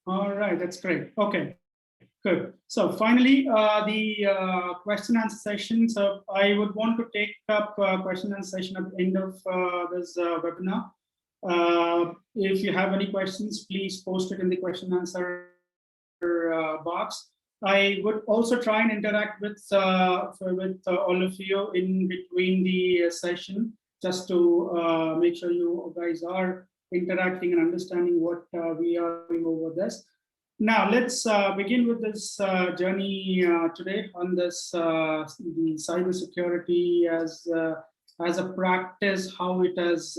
All right, that's great. Okay, good. So finally, the question and answer session. So I would want to take up question and answer session at the end of this webinar. If you have any questions, please post it in the question and answer box. I would also try and interact with all of you in between the session, just to make sure you guys are interacting and understanding what we are doing over this. Now let's begin with this journey today on this the cybersecurity as a practice, how it has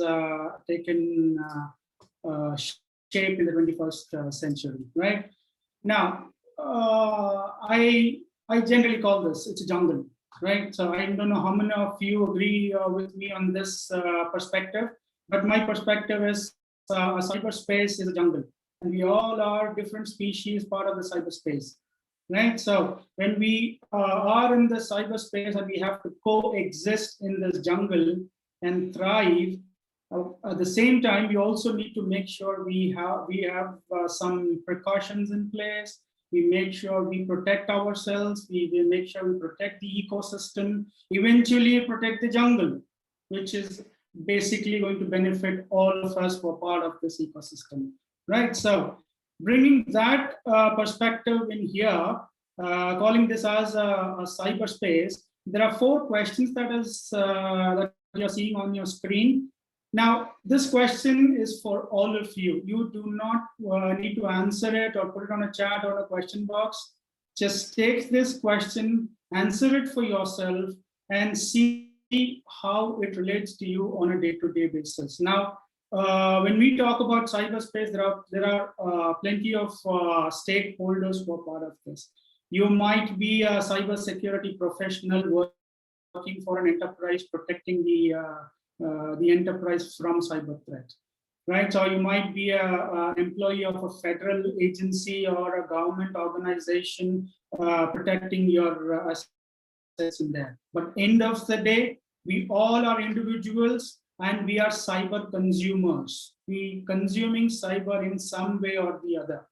taken shape in the 21st century, right? Now, I generally call this, it's a jungle, right? So I don't know how many of you agree with me on this perspective, but my perspective is cyberspace is a jungle, and we all are different species part of the cyberspace, right? So when we are in the cyberspace and we have to coexist in this jungle and thrive, at the same time, we also need to make sure we have some precautions in place. We make sure we protect ourselves. We make sure we protect the ecosystem. Eventually, protect the jungle, which is basically going to benefit all of us who are part of this ecosystem, right? So, bringing that perspective in here, calling this as a cyberspace, there are 4 questions that you're seeing on your screen. Now, this question is for all of you. You do not need to answer it or put it on a chat or a question box. Just take this question, answer it for yourself, and see how it relates to you on a day-to-day basis. Now, when we talk about cyberspace, there are plenty of stakeholders who are part of this. You might be a cybersecurity professional working for an enterprise, protecting the enterprise from cyber threat, right? So you might be an employee of a federal agency or a government organization protecting your assets in there. But end of the day, we all are individuals and we are cyber consumers. We consuming cyber in some way or the other.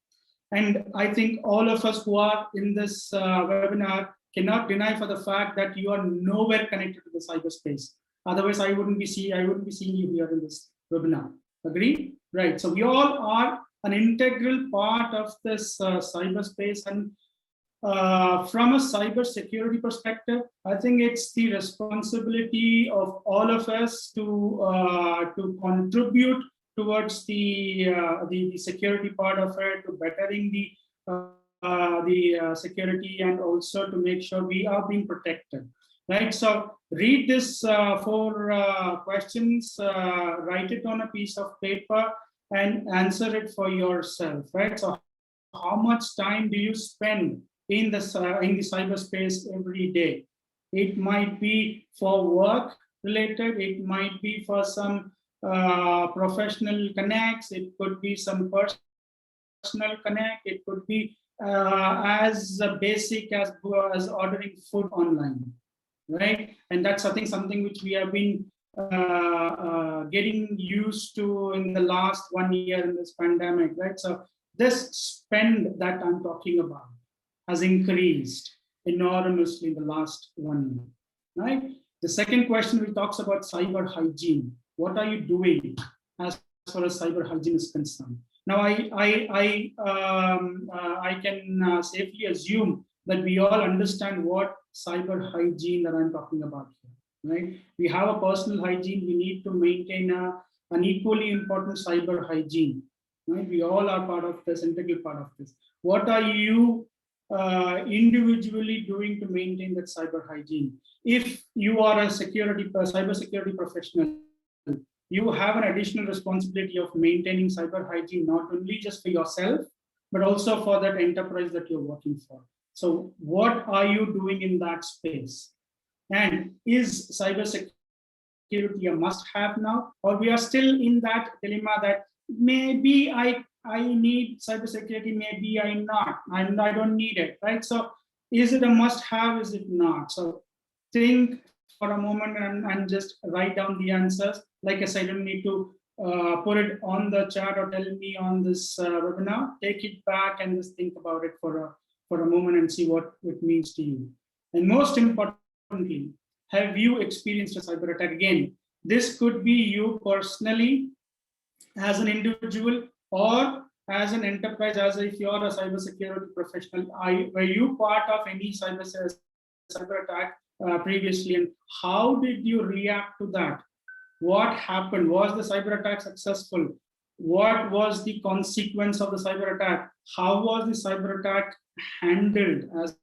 And I think all of us who are in this webinar cannot deny for the fact that you are nowhere connected to the cyberspace. Otherwise, I wouldn't be seeing you here in this webinar. Agree? Right. So we all are an integral part of this cyberspace, and from a cybersecurity perspective, I think it's the responsibility of all of us to contribute towards the security part of it, to bettering the security, and also to make sure we are being protected. Right, so read this 4 questions, write it on a piece of paper, and answer it for yourself. Right, so how much time do you spend in the cyberspace every day? It might be for work related. It might be for some professional connects. It could be some personal connect. It could be as basic as ordering food online. Right, and that's I think something which we have been getting used to in the last 1 year in this pandemic, right? So this spend that I'm talking about has increased enormously in the last 1 year, right? The second question we talks about cyber hygiene. What are you doing as far as cyber hygiene is concerned? Now, I can safely assume that we all understand what cyber hygiene that I'm talking about here, right? We have a personal hygiene. We need to maintain an equally important cyber hygiene, right? We all are part of this, integral part of this. What are you individually doing to maintain that cyber hygiene? If you are a cybersecurity professional, you have an additional responsibility of maintaining cyber hygiene, not only just for yourself, but also for that enterprise that you're working for. So what are you doing in that space? And is cybersecurity a must-have now? Or we are still in that dilemma that maybe I need cybersecurity, maybe I'm not, and I don't need it, right? So is it a must-have, is it not? So think for a moment and just write down the answers. Like I said, you don't need to put it on the chat or tell me on this webinar. Take it back and just think about it for a moment and see what it means to you. And most importantly, have you experienced a cyber attack? Again, this could be you personally as an individual or as an enterprise, as if you're a cybersecurity professional. Were you part of any cyber attack previously, and how did you react to that? What happened? Was the cyber attack successful? What was the consequence of the cyber attack? How was the cyber attack handled as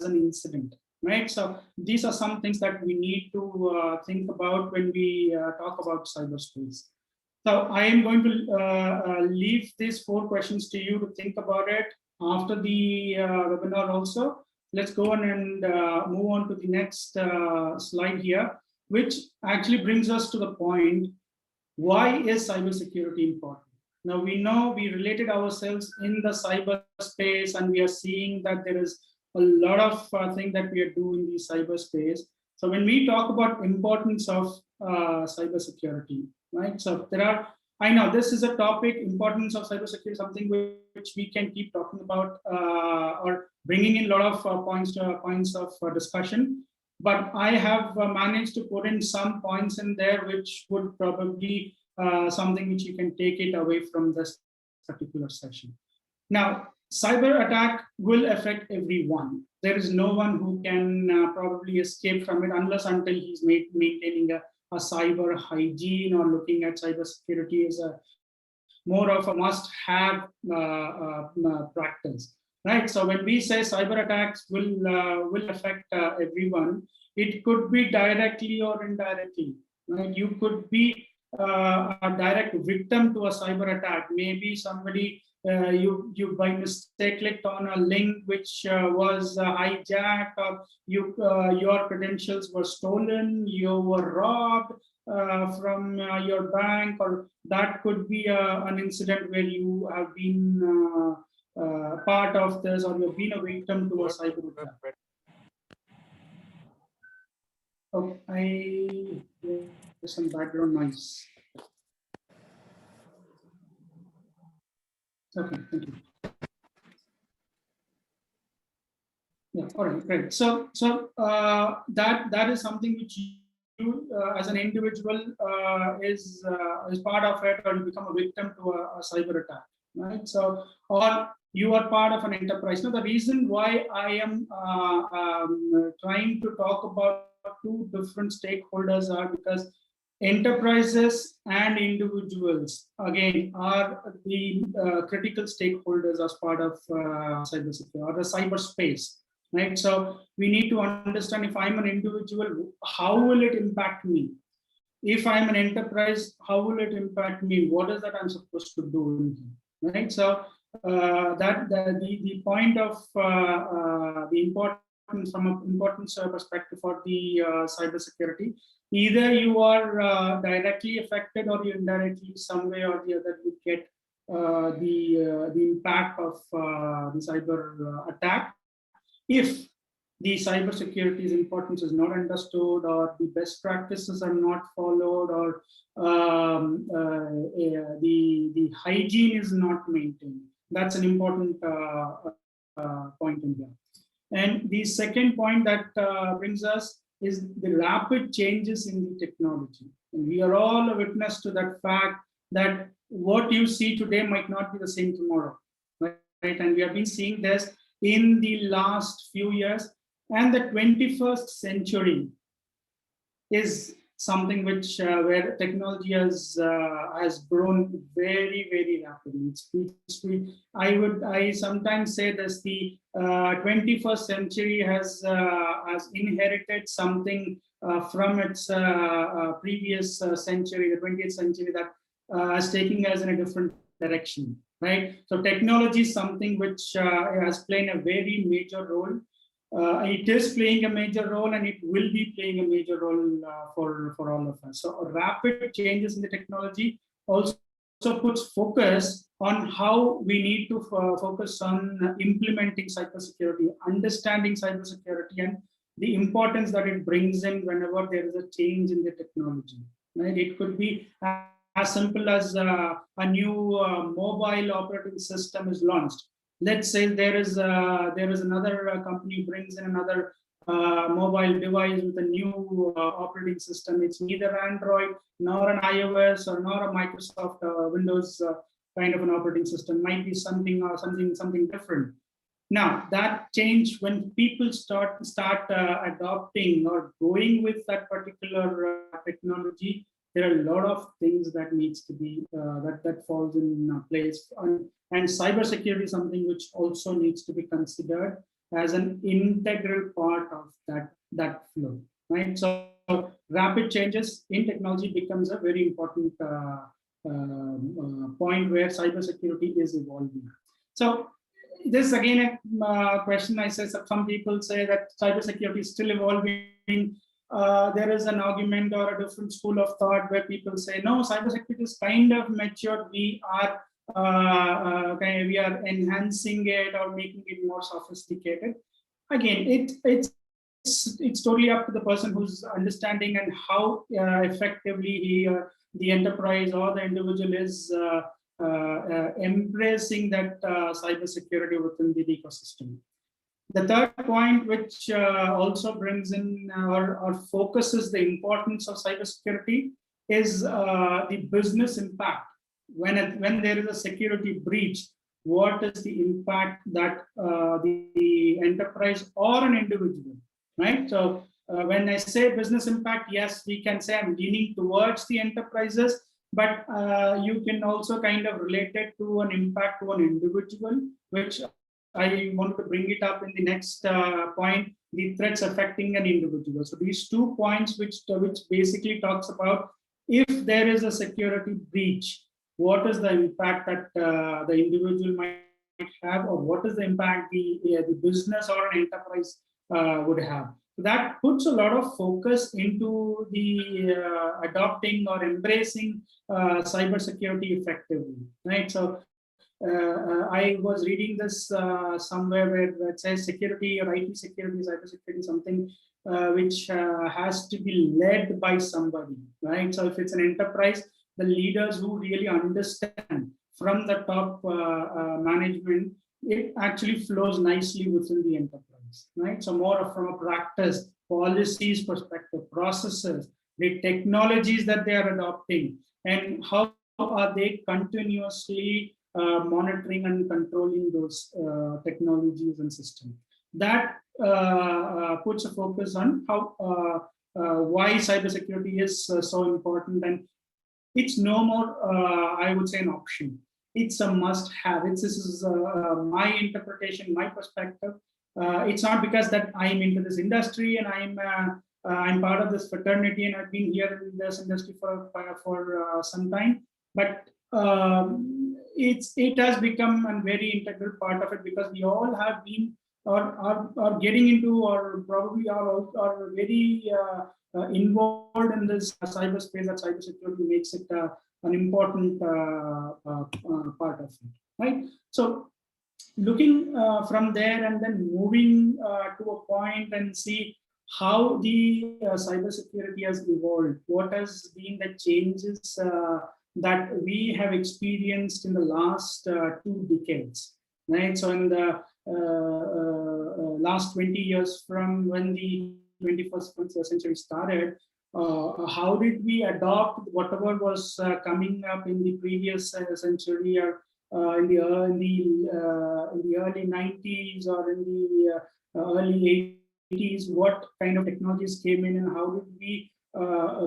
an incident? Right. So these are some things that we need to think about when we talk about cyberspace. So I am going to leave these 4 questions to you to think about it after the webinar also. Let's go on and move on to the next slide here, which actually brings us to the point, why is cybersecurity important? Now we know we related ourselves in the cyberspace, and we are seeing that there is a lot of things that we are doing in the cyberspace. So when we talk about importance of cybersecurity, right? So there are, I know this is a topic, importance of cybersecurity, something which we can keep talking about or bringing in a lot of points of discussion. But I have managed to put in some points in there, which would probably something which you can take it away from this particular session. Now, cyber attack will affect everyone. There is no one who can probably escape from it unless until he's maintaining a cyber hygiene or looking at cybersecurity as a more of a must-have practice, right? So when we say cyber attacks will affect everyone, it could be directly or indirectly. Right? You could be a direct victim to a cyber attack. Maybe somebody you by mistake clicked on a link which was hijacked, or your credentials were stolen, you were robbed from your bank, or that could be an incident where you have been part of this, or you've been a victim to a cyber attack. Oh, there's some background noise. Okay, thank you. Yeah, all right, great. So that is something which you as an individual is part of it, or you become a victim to a cyber attack, right? So, or you are part of an enterprise. Now, the reason why I am trying to talk about 2 different stakeholders are because enterprises and individuals, again, are the critical stakeholders as part of cybersecurity or the cyberspace, right? So we need to understand, if I'm an individual, how will it impact me? If I'm an enterprise, how will it impact me? What is that I'm supposed to do, right? So the point of the importance, from an importance perspective for the cybersecurity, either you are directly affected or you indirectly, some way or the other, you get the impact of the cyber attack. If the cybersecurity's importance is not understood, or the best practices are not followed, or the hygiene is not maintained, that's an important point in there. And the second point that brings us is the rapid changes in the technology. And we are all a witness to that fact that what you see today might not be the same tomorrow, right? And we have been seeing this in the last few years. And the 21st century is something which where technology has grown very, very rapidly. I sometimes say this: the 21st century has inherited something from its previous century, the 20th century, that is taking us in a different direction, right? So technology is something which has played a very major role. It is playing a major role, and it will be playing a major role for all of us. So rapid changes in the technology also puts focus on how we need to focus on implementing cybersecurity, understanding cybersecurity, and the importance that it brings in whenever there is a change in the technology. Right? It could be as simple as a new mobile operating system is launched. Let's say there is another company brings in another mobile device with a new operating system. It's neither Android nor an iOS or nor a Microsoft Windows kind of an operating system. Might be something different. Now that change, when people start adopting or going with that particular technology, there are a lot of things that needs to be that falls in place, and cybersecurity is something which also needs to be considered as an integral part of that flow, right? So rapid changes in technology becomes a very important point where cybersecurity is evolving. So this is again a question. I say some people say that cybersecurity is still evolving. There is an argument or a different school of thought where people say, no, cybersecurity is kind of matured. We are enhancing it or making it more sophisticated. Again, it's totally up to the person who's understanding and how effectively the enterprise or the individual is embracing that cybersecurity within the ecosystem. The third point, which also brings in or focuses the importance of cybersecurity, is the business impact. When there is a security breach, what is the impact that the enterprise or an individual, right? So when I say business impact, yes, we can say I'm leaning towards the enterprises, but you can also kind of relate it to an impact to an individual, which I want to bring it up in the next point, the threats affecting an individual. So these 2 points, which basically talks about if there is a security breach, what is the impact that the individual might have, or what is the impact the business or an enterprise would have. So that puts a lot of focus into the adopting or embracing cybersecurity effectively, right? So I was reading this somewhere where it says security or IT security, cybersecurity, something which has to be led by somebody, right? So if it's an enterprise, the leaders who really understand from the top management, it actually flows nicely within the enterprise, right? So more from a practice, policies perspective, processes, the technologies that they are adopting, and how are they continuously monitoring and controlling those technologies and systems. That puts a focus on how why cybersecurity is so important, and it's no more, I would say, an option. It's a must-have. This is my interpretation, my perspective. It's not because that I'm into this industry and I'm part of this fraternity and I've been here in this industry for some time, but it has become a very integral part of it, because we all have been or are getting into, or probably are very involved in this cyberspace. That cybersecurity makes it an important part of it, right? So looking from there and then moving to a point and see how the cybersecurity has evolved, what has been the changes that we have experienced in the last 2 decades, right? So in the last 20 years from when the 21st century started, how did we adopt whatever was coming up in the previous century, or in the early 90s or in the early 80s? What kind of technologies came in, and how did we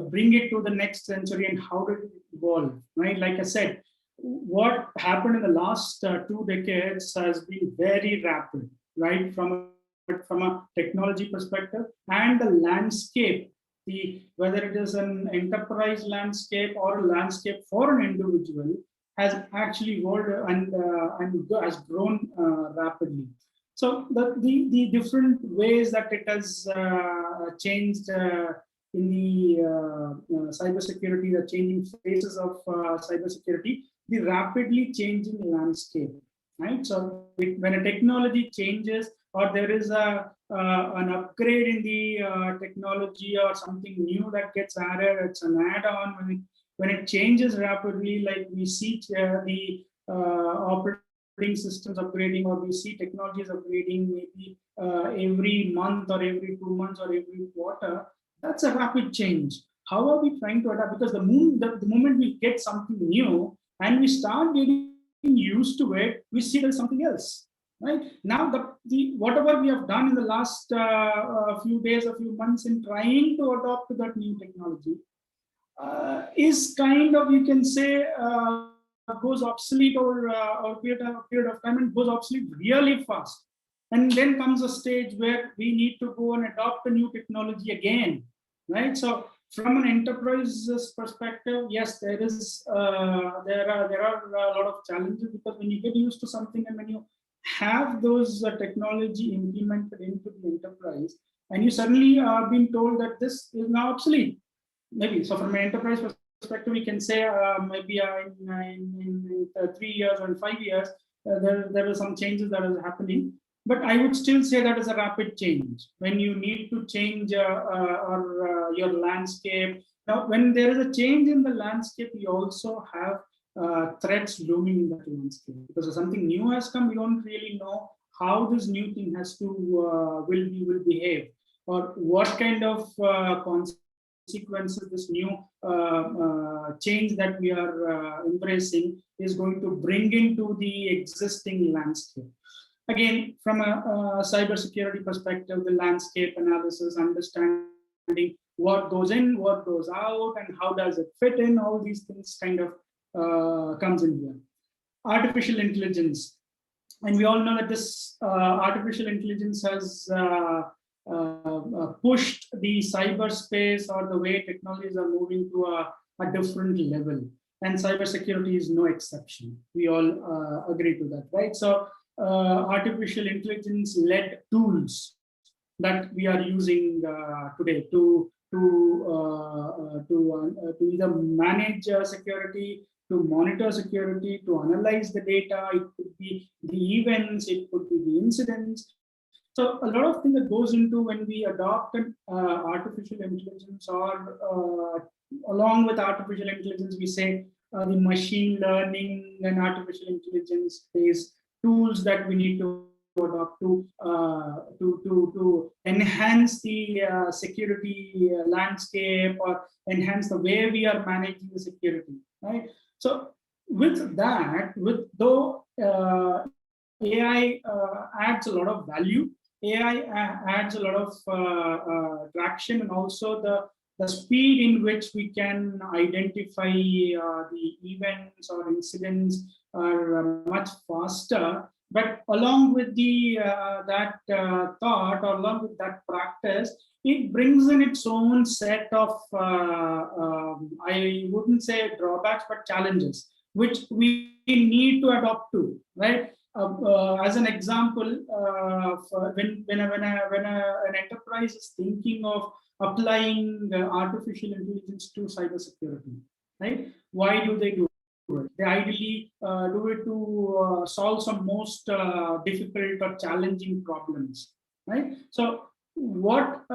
bring it to the next century, and how did it evolve, right? Like I said, what happened in the last 2 decades has been very rapid, right? From a technology perspective, and the landscape, whether it is an enterprise landscape or a landscape for an individual, has actually evolved and has grown rapidly. So the different ways that it has changed in the cybersecurity, the changing phases of cybersecurity, the rapidly changing landscape, right? So when a technology changes, or there is an upgrade in the technology, or something new that gets added, it's an add-on. when it changes rapidly, like we see the operating systems upgrading, or we see technologies upgrading maybe every month or every 2 months or every quarter, that's a rapid change. How are we trying to adapt? Because the moment we get something new and we start getting used to it, we see there's something else. Right now, the whatever we have done in the last few days, a few months in trying to adopt to that new technology is kind of, you can say, goes obsolete over a period of time, and goes obsolete really fast. And then comes a stage where we need to go and adopt a new technology again, right? So from an enterprise's perspective, yes, there are a lot of challenges, because when you get used to something and when you have those technology implemented into the enterprise, and you suddenly are being told that this is now obsolete. Maybe so from an enterprise perspective, we can say maybe in 3 years or in 5 years, there are some changes that are happening. But I would still say that is a rapid change when you need to change your landscape. Now, when there is a change in the landscape, you also have threats looming in that landscape, because if something new has come, we don't really know how this new thing has to will behave, or what kind of consequences this new change that we are embracing is going to bring into the existing landscape. Again, from a cybersecurity perspective, the landscape analysis, understanding what goes in, what goes out, and how does it fit in, all these things kind of comes in here. Artificial intelligence. And we all know that this artificial intelligence has pushed the cyberspace, or the way technologies are moving to a different level. And cybersecurity is no exception. We all agree to that, right? So artificial intelligence led tools that we are using today to either manage security, to monitor security, to analyze the data. It could be the events, it could be the incidents. So a lot of things that goes into when we adopt an artificial intelligence, or along with artificial intelligence, we say the machine learning and artificial intelligence based tools that we need to adopt to enhance the security landscape, or enhance the way we are managing the security, right? So with that, though AI adds a lot of value, AI adds a lot of traction, and also the speed in which we can identify the events or incidents are much faster. But along with that thought, or along with that practice, it brings in its own set of, I wouldn't say drawbacks, but challenges, which we need to adopt to, right? As an example, when an enterprise is thinking of applying artificial intelligence to cybersecurity, right? Why do they do it? They ideally do it to solve some most difficult or challenging problems, right? So what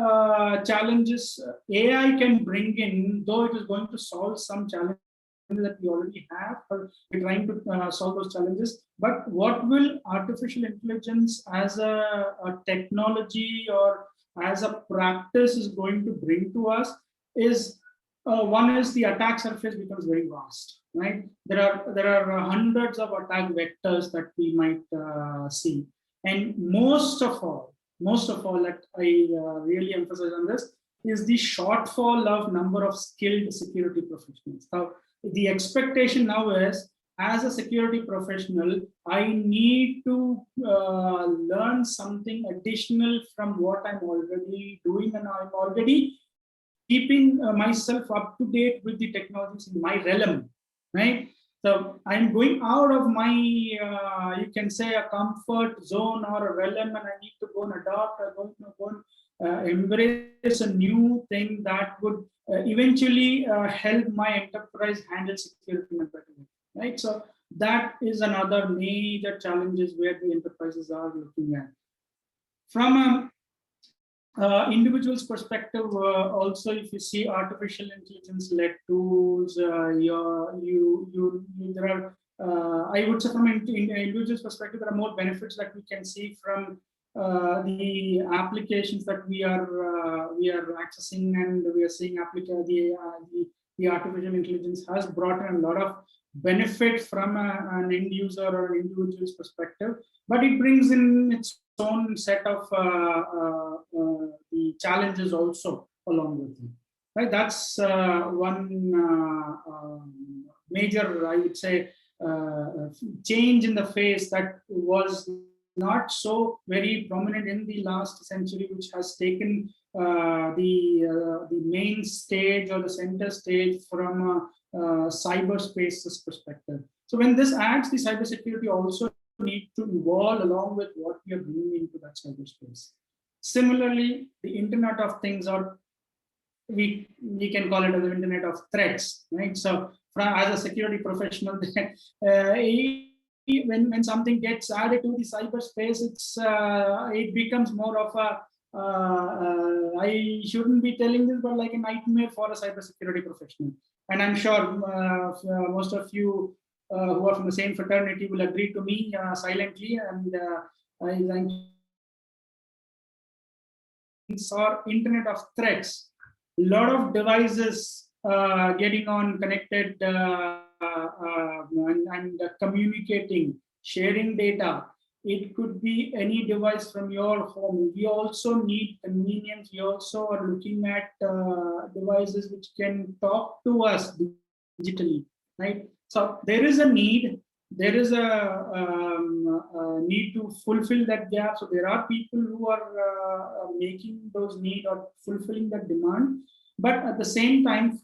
challenges AI can bring in, though it is going to solve some challenges that we already have, or we're trying to solve those challenges, but what will artificial intelligence as a technology or as a practice is going to bring to us is, one is the attack surface becomes very vast, right? There are hundreds of attack vectors that we might see, and most of all that I really emphasize on this is the shortfall of number of skilled security professionals. Now, the expectation now is, as a security professional, I need to learn something additional from what I'm already doing, and I'm already keeping myself up to date with the technologies in my realm, right? So I'm going out of my, you can say, a comfort zone or a realm, and I need to go and adopt, or go and embrace a new thing that would eventually help my enterprise handle security in a better way, right? So that is another major challenges where the enterprises are looking at. From Individual's perspective, also, if you see artificial intelligence-led tools, there are, I would say, from an individual's perspective, there are more benefits that we can see from the applications that we are accessing, and we are seeing the artificial intelligence has brought in a lot of benefit from an end user or an individual's perspective, but it brings in its own set of the challenges also along with it. Right, that's one major, I would say, change in the phase that was not so very prominent in the last century, which has taken the main stage or the center stage from cyberspace's perspective. So when this adds, the cybersecurity also need to evolve along with what we are bringing into that cyberspace. Similarly, the Internet of Things, or we can call it as the Internet of Threats, right? So as a security professional, when something gets added to the cyberspace, it becomes more of a I shouldn't be telling this, but like a nightmare for a cybersecurity professional. And I'm sure most of you who are from the same fraternity will agree to me silently. And or Internet of Threats, a lot of devices getting on connected and communicating, sharing data. It could be any device from your home. We also need convenience. We also are looking at devices which can talk to us digitally, right? So there is a need. There is a need to fulfill that gap. So there are people who are making those need or fulfilling that demand. But at the same time,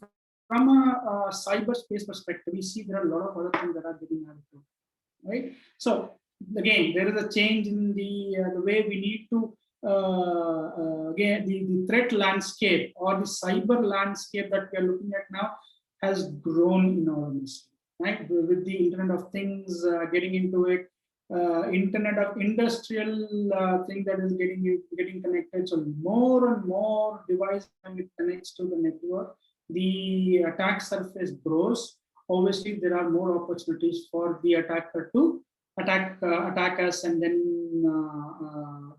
from a cyberspace perspective, we see there are a lot of other things that are getting added to, right? So again, there is a change in the way we need to again the threat landscape or the cyber landscape that we are looking at now has grown enormously, right? With the Internet of Things getting into it, Internet of Industrial thing that is getting connected. So more and more devices when it connects to the network, the attack surface grows. Obviously, there are more opportunities for the attacker to attack us, and then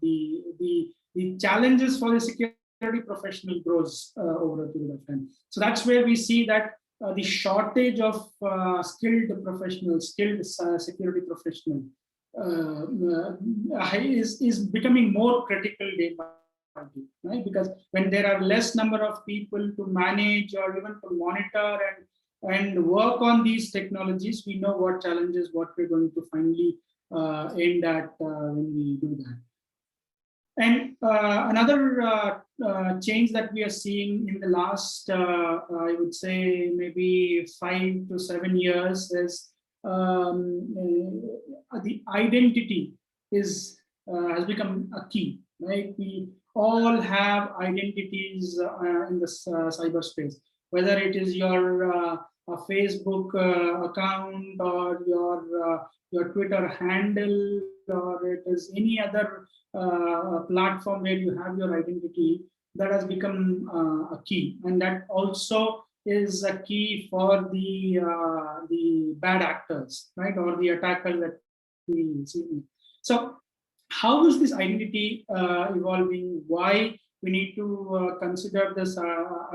the challenges for the security professional grows over a period of time. So that's where we see that the shortage of skilled professionals, skilled security professional is becoming more critical day by day, right? Because when there are less number of people to manage or even to monitor and work on these technologies, we know what challenges, what we're going to finally end at when we do that. And another change that we are seeing in the last, I would say, maybe 5 to 7 years is the identity has become a key, right? We all have identities in the cyberspace, whether it is your Facebook account or your Twitter handle, or it is any other platform where you have your identity. That has become a key, and that also is a key for the bad actors, right, or the attackers that we see. So how is this identity evolving? Why we need to consider this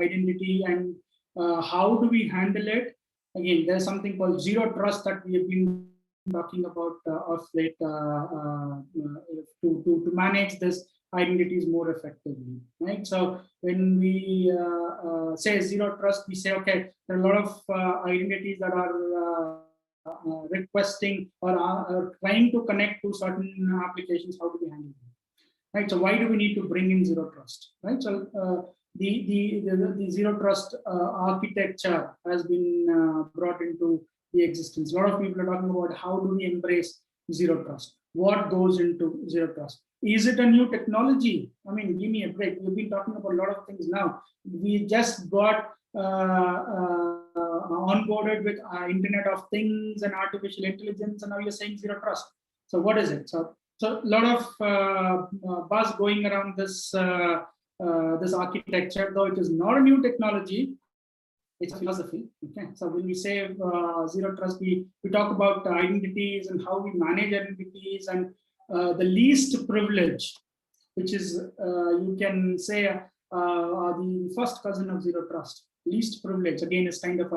identity, and how do we handle it? Again, there's something called zero trust that we have been talking about of late to manage this identities more effectively, right? So when we say zero trust, we say, okay, there are a lot of identities that are requesting or are trying to connect to certain applications. How do we handle them, right? So why do we need to bring in zero trust, right? So the zero trust architecture has been brought into the existence. A lot of people are talking about how do we embrace zero trust? What goes into zero trust? Is it a new technology? I mean, give me a break. We've been talking about a lot of things now. We just got onboarded with Internet of Things and artificial intelligence, and now you're saying zero trust. So what is it? So a lot of buzz going around this this architecture, though it is not a new technology, it's a philosophy. Okay, so when we say zero trust, we talk about identities and how we manage identities, and the least privilege, which is you can say the first cousin of zero trust. Least privilege again is kind of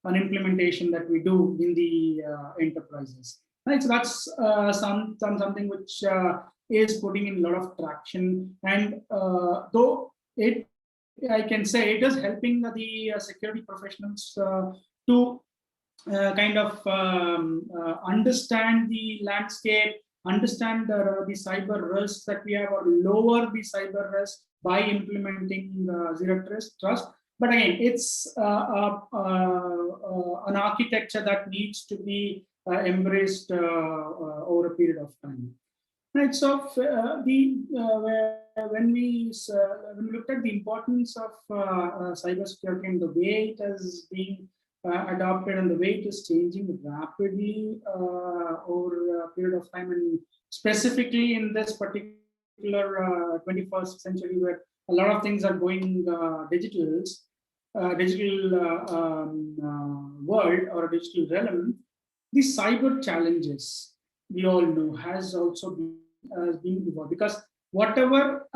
an implementation that we do in the enterprises. Right, so that's something which is putting in a lot of traction, and though I can say it is helping the security professionals to kind of understand the landscape, understand the cyber risks that we have, or lower the cyber risk by implementing zero trust. But again, it's an architecture that needs to be embraced over a period of time. Right. So when we looked at the importance of cybersecurity and the way it has been adopted and the way it is changing rapidly over a period of time, and specifically in this particular 21st century where a lot of things are going digital world or a digital realm, the cyber challenges we all know has also been evolved, because whatever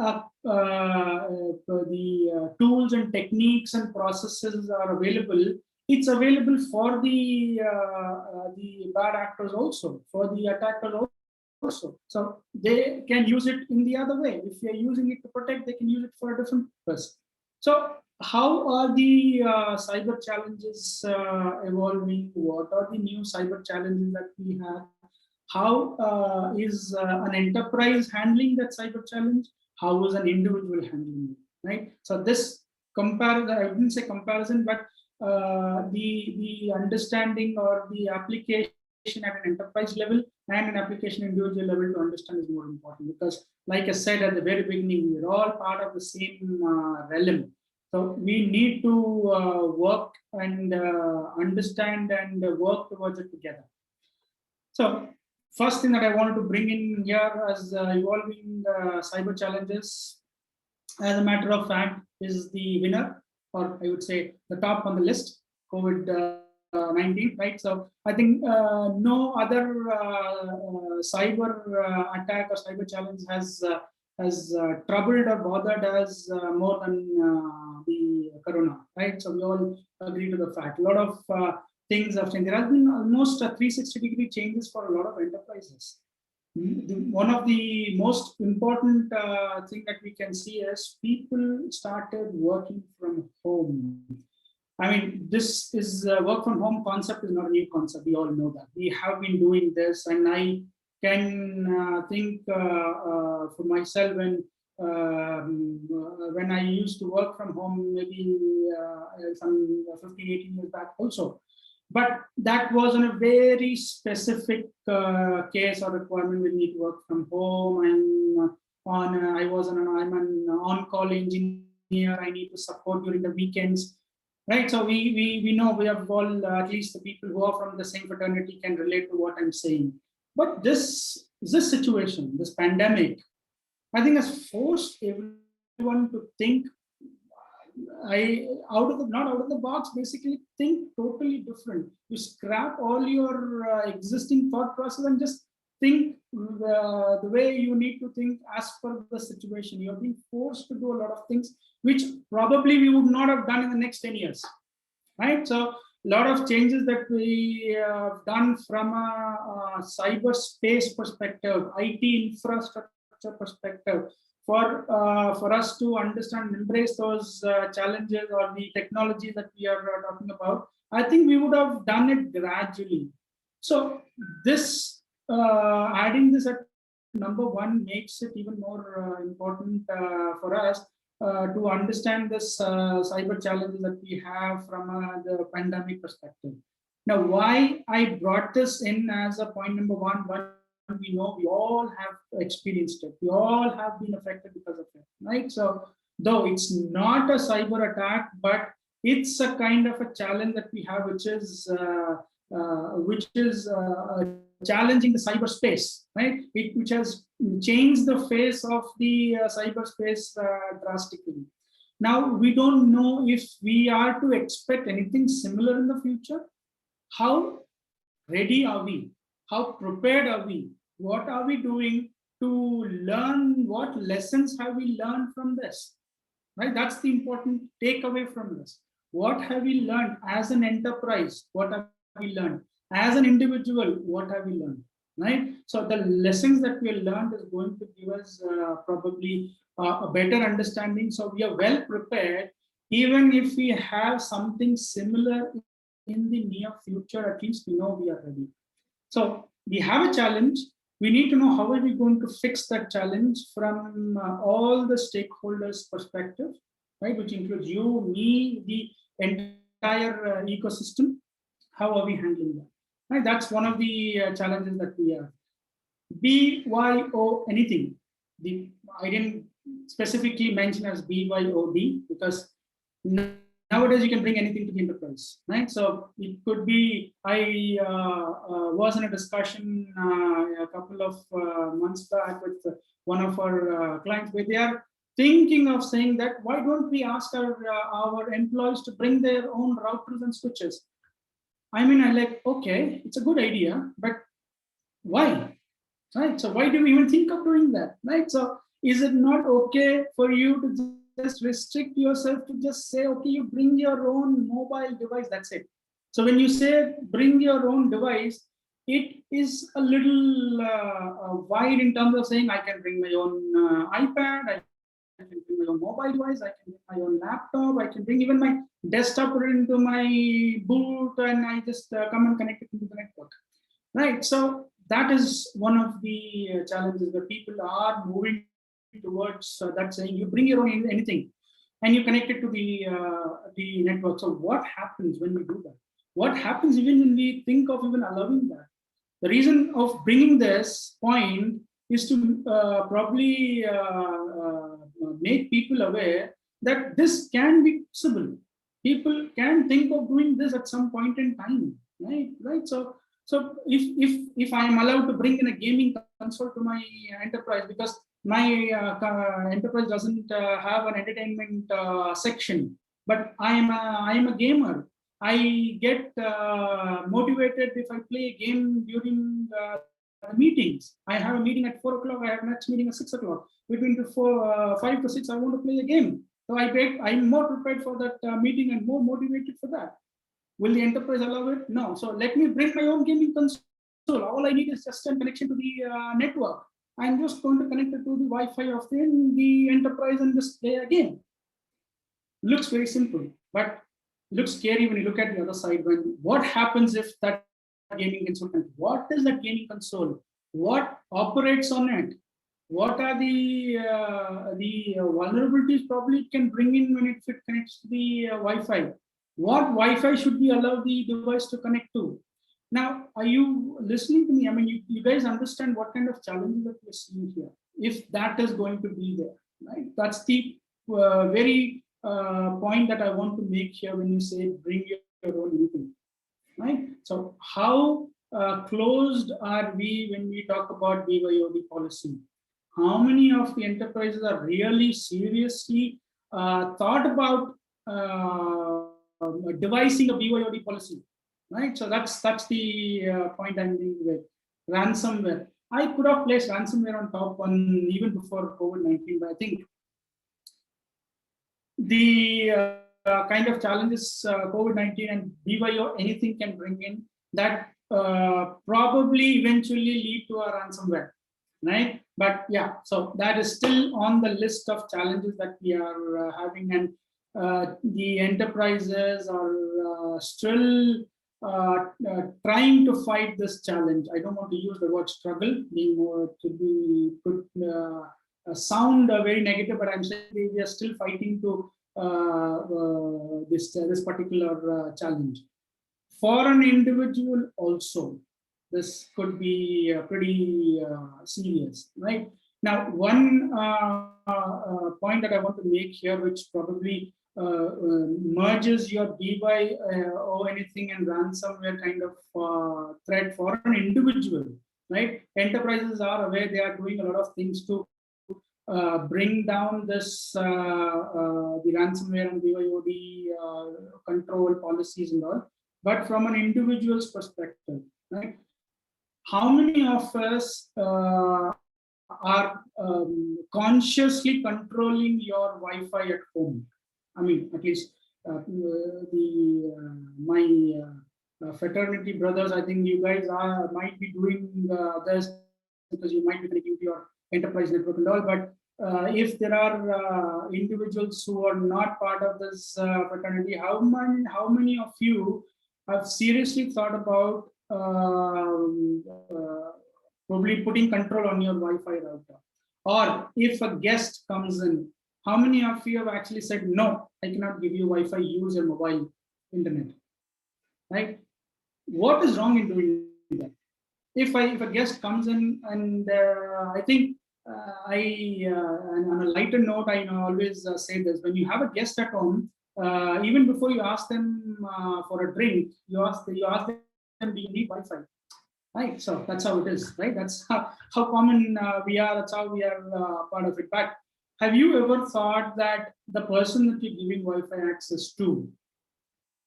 the tools and techniques and processes are available, it's available for the bad actors also, for the attackers also. So they can use it in the other way. If they're using it to protect, they can use it for a different purpose. So how are the cyber challenges evolving? What are the new cyber challenges that we have? How is an enterprise handling that cyber challenge? How is an individual handling it? Right. So this comparison, I wouldn't say comparison, but the understanding or the application at an enterprise level and an application individual level to understand is more important, because, like I said at the very beginning, we're all part of the same realm. So we need to work and understand and work towards it together. So first thing that I wanted to bring in here as evolving cyber challenges, as a matter of fact, is the winner, or I would say the top on the list, COVID-19, right? So I think no other cyber attack or cyber challenge has troubled or bothered us more than the corona, right? So we all agree to the fact. A lot of things have changed. There has been almost a 360-degree changes for a lot of enterprises. One of the most important thing that we can see is people started working from home. I mean, this is work from home concept is not a new concept. We all know that. We have been doing this, and I can think for myself when I used to work from home, maybe some 15, 18 years back also. But that was in a very specific case or requirement. We need to work from home, and I'm an on-call engineer. I need to support during the weekends, right? So we know, we have all, at least the people who are from the same fraternity can relate to what I'm saying. But this situation, this pandemic, I think has forced everyone to think not out of the box, basically think totally different. You scrap all your existing thought process and just think the way you need to think as per the situation. You're being forced to do a lot of things which probably we would not have done in the next 10 years, right? So a lot of changes that we have done from a cyberspace perspective, IT infrastructure perspective, for us to understand and embrace those challenges or the technology that we are talking about, I think we would have done it gradually. So this adding this at number one makes it even more important for us to understand this cyber challenges that we have from the pandemic perspective. Now, why I brought this in as a point number one, we know we all have experienced it. We all have been affected because of it, right? So though it's not a cyber attack, but it's a kind of a challenge that we have, which is a challenging the cyberspace, right? Which has changed the face of the cyberspace drastically. Now, we don't know if we are to expect anything similar in the future. How ready are we? How prepared are we? What are we doing to learn? What lessons have we learned from this? Right? That's the important takeaway from this. What have we learned as an enterprise? What have we learned? As an individual, what have we learned? Right? So the lessons that we learned is going to give us probably a better understanding. So we are well prepared, even if we have something similar in the near future, at least we know we are ready. So we have a challenge. We need to know how are we going to fix that challenge from all the stakeholders' perspective, right? Which includes you, me, the entire ecosystem. How are we handling that? Right? That's one of the challenges that we have. BYO anything. I didn't specifically mention as BYOD because nowadays you can bring anything to the enterprise, right? So it could be, I was in a discussion a couple of months back with one of our clients where they are thinking of saying that why don't we ask our employees to bring their own routers and switches? I mean, I like, okay, it's a good idea, but why? Right? So why do we even think of doing that? Right? So is it not okay for you to just restrict yourself to just say, okay, you bring your own mobile device, that's it. So when you say bring your own device, it is a little wide in terms of saying I can bring my own iPad, I can bring my own mobile device, I can bring my own laptop, I can bring even my desktop, put it into my boot, and I just come and connect it into the network. Right. So that is one of the challenges that people are moving towards that, saying you bring your own anything and you connect it to the network. So what happens when we do that? What happens even when we think of even allowing that? The reason of bringing this point is to probably make people aware that this can be possible. People can think of doing this at some point in time, right? Right. So if I am allowed to bring in a gaming console to my enterprise because my enterprise doesn't have an entertainment section, but I am a gamer. I get motivated if I play a game during meetings. I have a meeting at 4 o'clock. I have a next meeting at 6 o'clock. Between 5 to 6, I want to play a game. So I'm more prepared for that meeting and more motivated for that. Will the enterprise allow it? No. So let me bring my own gaming console. All I need is just a connection to the network. I'm just going to connect it to the Wi-Fi of the enterprise and just play a game. Looks very simple, but looks scary when you look at the other side. When what happens if that gaming console? What is that gaming console? What operates on it? What are the vulnerabilities probably it can bring in when it connects to the Wi-Fi? What Wi-Fi should we allow the device to connect to? Now, are you listening to me? I mean, you guys understand what kind of challenges that we're seeing here, if that is going to be there, right? That's the very point that I want to make here when you say bring your own anything, right? So how closed are we when we talk about BYOD policy? How many of the enterprises are really seriously thought about devising a BYOD policy, right? So that's the point I'm being with. Ransomware. I could have placed ransomware on top one even before COVID-19, but I think the kind of challenges COVID-19 and BYO anything can bring in that probably eventually lead to a ransomware, right? But yeah, so that is still on the list of challenges that we are having, and the enterprises are still trying to fight this challenge. I don't want to use the word struggle, being more could sound very negative, but I'm saying we are still fighting to this particular challenge. For an individual also, this could be pretty serious, right? Now, one point that I want to make here, which probably merges your DY or anything and ransomware kind of threat for an individual, right? Enterprises are aware, they are doing a lot of things to bring down this the ransomware and BYOD control policies and all. But from an individual's perspective, right? How many of us are consciously controlling your Wi-Fi at home? I mean, at least my fraternity brothers, I think you guys might be doing this because you might be connecting to your enterprise network and all. But if there are individuals who are not part of this fraternity, how many of you have seriously thought about probably putting control on your Wi-Fi router? Or if a guest comes in, how many of you have actually said, no, I cannot give you Wi-Fi, use your mobile internet, right? What is wrong in doing that? If a guest comes in, and I think and on a lighter note, I always say this: when you have a guest at home, even before you ask them for a drink, you ask them, do you need Wi-Fi? Right, so that's how it is, right? That's how common we are. That's how we are part of it. But have you ever thought that the person that you're giving Wi-Fi access to,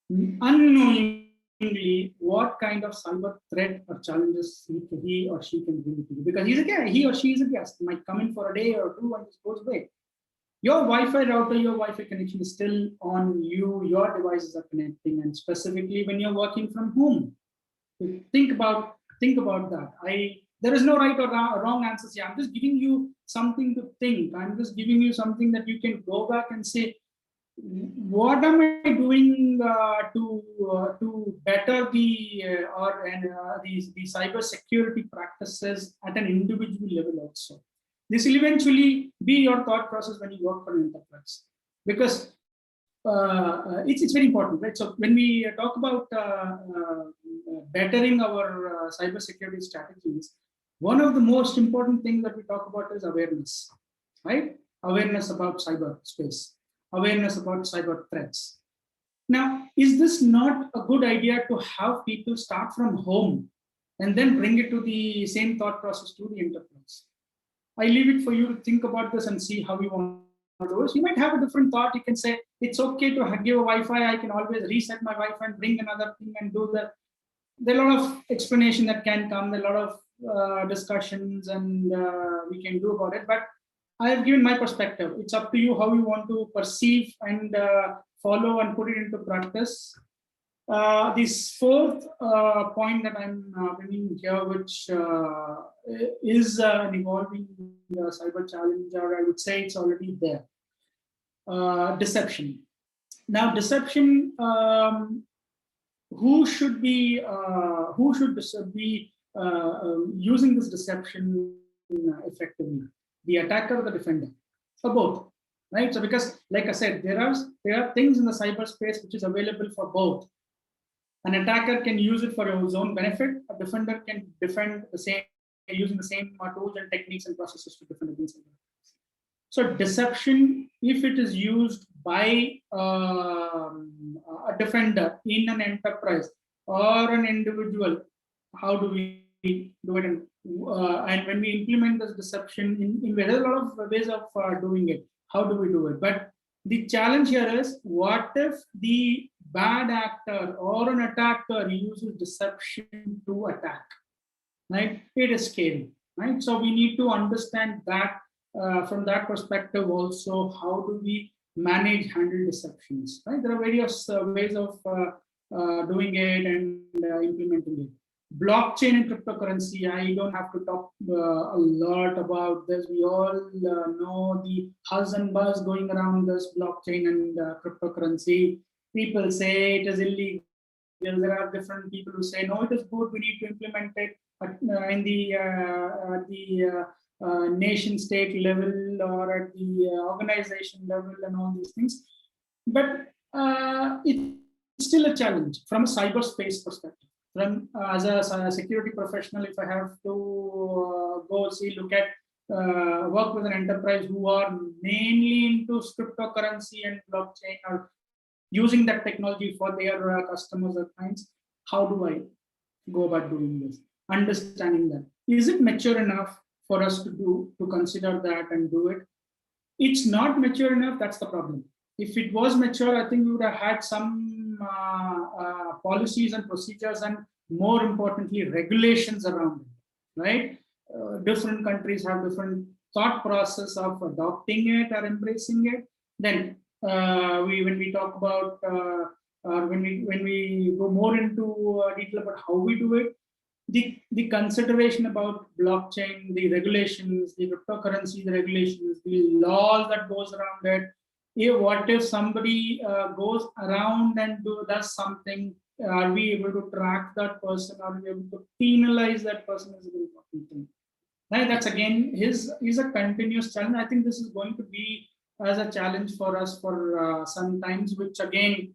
unknowingly, what kind of cyber threat or challenges he or she can bring to you? Because he or she is a guest, might come in for a day or two and just goes away. Your Wi-Fi router, your Wi-Fi connection is still on you. Your devices are connecting, and specifically when you're working from home, think about that. There is no right or wrong answers here. I'm just giving you something to think. I'm just giving you something that you can go back and say, what am I doing to better the cyber security practices at an individual level also? This will eventually be your thought process when you work for an enterprise, because it's very important, right? So when we talk about bettering our cybersecurity strategies, one of the most important things that we talk about is awareness, right? Awareness about cyberspace, awareness about cyber threats. Now, is this not a good idea to have people start from home and then bring it to the same thought process to the enterprise? I leave it for you to think about this and see how you want to do it. You might have a different thought. You can say, it's okay to give a Wi-Fi. I can always reset my Wi-Fi and bring another thing and do that. There are a lot of explanation that can come. There are a lot of discussions and we can do about it. But I have given my perspective. It's up to you how you want to perceive and follow and put it into practice. This fourth point that I'm bringing here, which is an evolving cyber challenge, or I would say it's already there. Deception. Now, deception. Who should be using this deception effectively? The attacker or the defender, or both, right? So because, like I said, there are things in the cyberspace which is available for both. An attacker can use it for his own benefit. A defender can defend the same using the same tools and techniques and processes to defend against it. So deception, if it is used by a defender in an enterprise or an individual, how do we do it? And when we implement this deception, there are a lot of ways of doing it. How do we do it? But the challenge here is, what if the bad actor or an attacker uses deception to attack? Right? It is scary, right? So we need to understand that from that perspective also, how do we handle deceptions, right? There are various ways of doing it and implementing it. Blockchain and cryptocurrency, I don't have to talk a lot about this. We all know the buzz and buzz going around this blockchain and cryptocurrency. People say it is illegal. There are different people who say, no, it is good. We need to implement it in the nation state level or at the organization level and all these things. But it's still a challenge from a cyberspace perspective. From as a security professional, if I have to look at work with an enterprise who are mainly into cryptocurrency and blockchain or using that technology for their customers or clients. How do I go about doing this? Understanding that. Is it mature enough for us to consider that and do it? It's not mature enough, that's the problem. If it was mature, I think we would have had some policies and procedures and more importantly, regulations around it, right? Different countries have different thought process of adopting it or embracing it. Then when we talk about, when we go more into detail about how we do it, the consideration about blockchain, the regulations, the cryptocurrency, the regulations, the laws that goes around it. What if somebody goes around and does something? Are we able to track that person? Are we able to penalize that person? Is a very important thing. Right? That's again is a continuous challenge. I think this is going to be as a challenge for us for some times, which again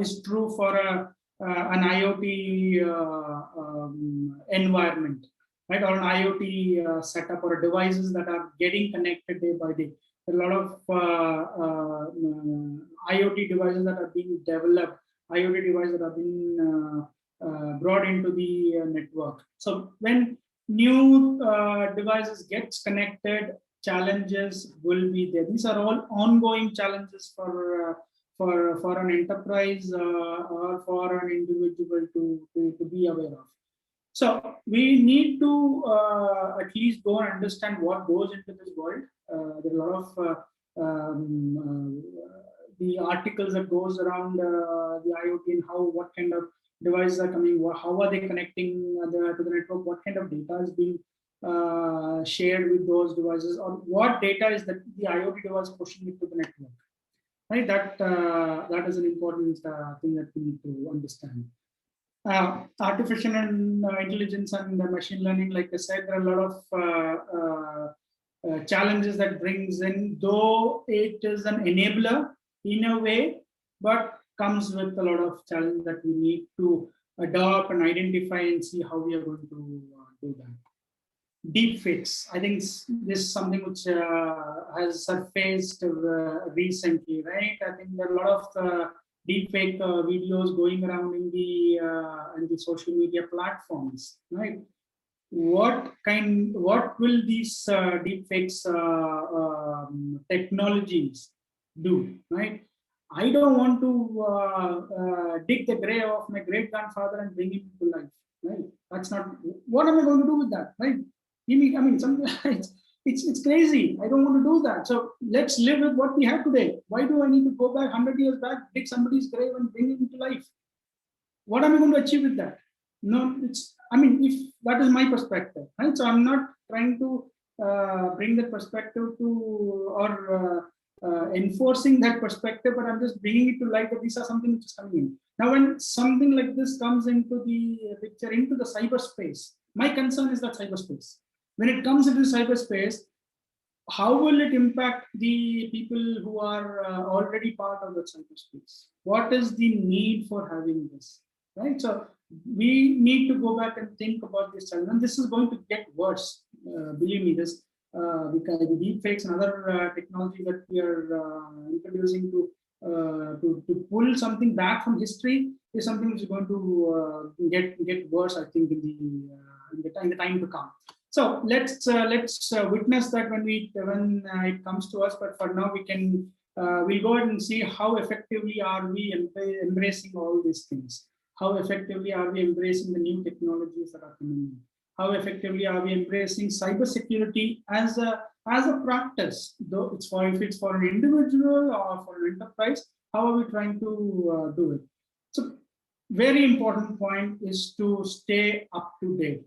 is true for an IoT environment, right? Or an IoT setup or devices that are getting connected day by day. A lot of IoT devices that are being developed, IoT devices that are being brought into the network. So when new devices gets connected, challenges will be there. These are all ongoing challenges for an enterprise or for an individual to be aware of. So we need to at least go and understand what goes into this world. There are a lot of the articles that goes around the IoT and what kind of devices are coming, how are they connecting to the network, what kind of data is being shared with those devices, or what data is that the IoT device pushing into the network. Right, that is an important thing that we need to understand. Artificial intelligence and machine learning, like I said, there are a lot of challenges that brings in, though it is an enabler in a way, but comes with a lot of challenge that we need to adopt and identify and see how we are going to do that. Deepfakes. I think this is something which has surfaced recently, right? I think there are a lot of deepfake videos going around in the social media platforms, right? What will these deepfakes technologies do, right? I don't want to dig the grave of my great grandfather and bring him to life, right? That's not. What am I going to do with that, right? I mean, it's crazy. I don't want to do that. So let's live with what we have today. Why do I need to go back 100 years back, dig somebody's grave and bring him to life? What am I going to achieve with that? No, if that is my perspective, right? So I'm not trying to bring that perspective to or enforcing that perspective, but I'm just bringing it to light that these are something which is coming in. Now, when something like this comes into the picture, into the cyberspace, my concern is that cyberspace. When it comes into cyberspace, how will it impact the people who are already part of the cyberspace? What is the need for having this, right? So we need to go back and think about this challenge, and this is going to get worse. Believe me, this because the deepfakes and other technology that we are introducing to pull something back from history is something which is going to get worse, I think, in the time to come. So let's witness that when it comes to us. But for now, we'll go ahead and see how effectively are we embracing all these things. How effectively are we embracing the new technologies that are coming in? How effectively are we embracing cybersecurity as a practice? Though if it's for an individual or for an enterprise, how are we trying to do it? So, very important point is to stay up to date.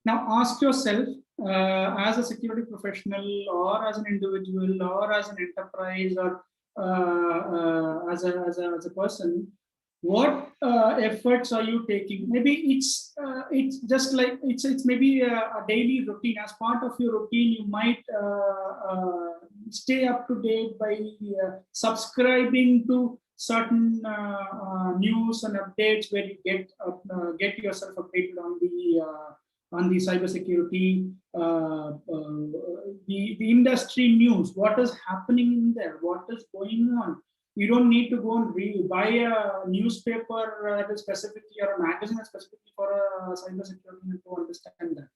Now, ask yourself, as a security professional, or as an individual, or as an enterprise, or as a person, what efforts are you taking? Maybe it's just like it's maybe a daily routine. As part of your routine, you might stay up to date by subscribing to certain news and updates where you get yourself updated on the on the cybersecurity, the industry news, what is happening in there, what is going on. You don't need to go and buy a newspaper that is specifically, or a magazine specifically for cybersecurity to understand that.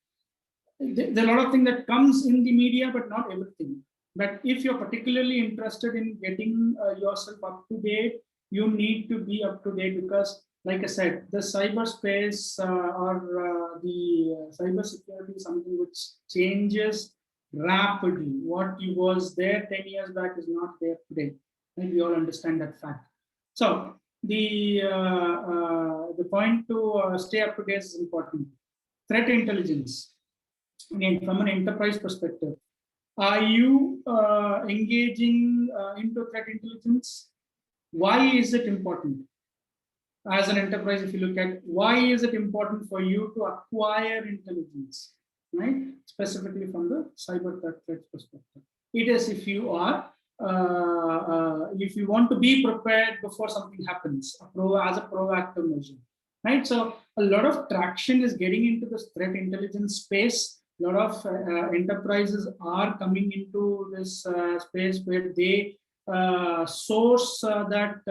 There are a lot of things that comes in the media, but not everything. But if you're particularly interested in getting yourself up to date, you need to be up to date, because, like I said, the cyberspace or the cybersecurity is something which changes rapidly. What was there 10 years back is not there today. And we all understand that fact. So the point to stay up to date is important. Threat intelligence. Again, from an enterprise perspective, are you engaging into threat intelligence? Why is it important? As an enterprise, if you look at why is it important for you to acquire intelligence, right? Specifically from the cyber threat perspective. It is if you are, if you want to be prepared before something happens, as a proactive measure, right? So a lot of traction is getting into this threat intelligence space. A lot of enterprises are coming into this space where they source that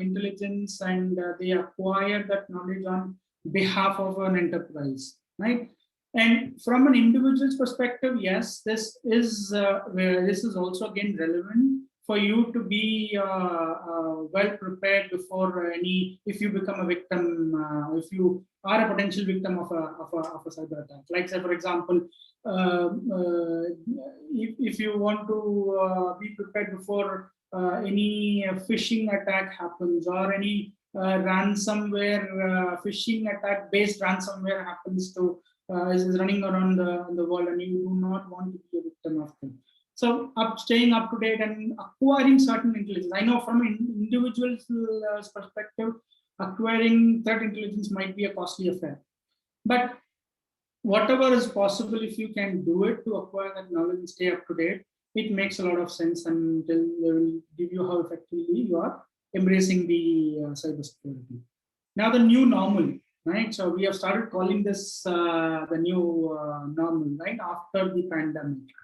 intelligence, and they acquire that knowledge on behalf of an enterprise, right? And from an individual's perspective, yes, this is also again relevant for you to be well prepared before if you become a victim, if you are a potential victim of a cyber attack. Like, say, for example, if you want to be prepared before any phishing attack happens, or any ransomware, phishing attack based ransomware happens to is running around the world, and you do not want to be a victim of them. So staying up to date and acquiring certain intelligence. I know from an individual's perspective, acquiring threat intelligence might be a costly affair. But whatever is possible, if you can do it to acquire that knowledge and stay up to date, it makes a lot of sense, and they will give you how effectively you are embracing the cybersecurity. Now, the new normal, right? So we have started calling this the new normal, right? After the pandemic.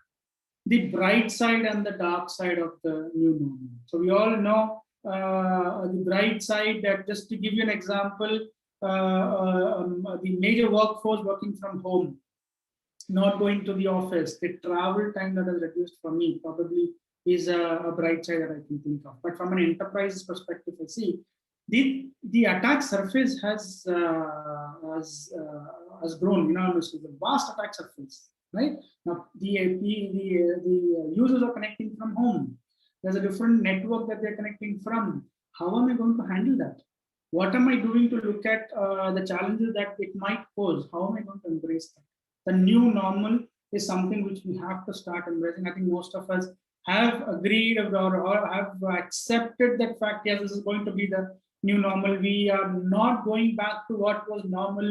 The bright side and the dark side of the new normal. So we all know the bright side, that just to give you an example, the major workforce working from home, not going to the office, the travel time that is reduced for me probably is a bright side that I can think of. But from an enterprise perspective, I see the attack surface has grown enormously. The vast attack surface, right? Now the users are connecting from home. There's a different network that they're connecting from. How am I going to handle that? What am I doing to look at the challenges that it might pose? How am I going to embrace that? The new normal is something which we have to start embracing. I think most of us have agreed or have accepted that fact. Yes, this is going to be the new normal. We are not going back to what was normal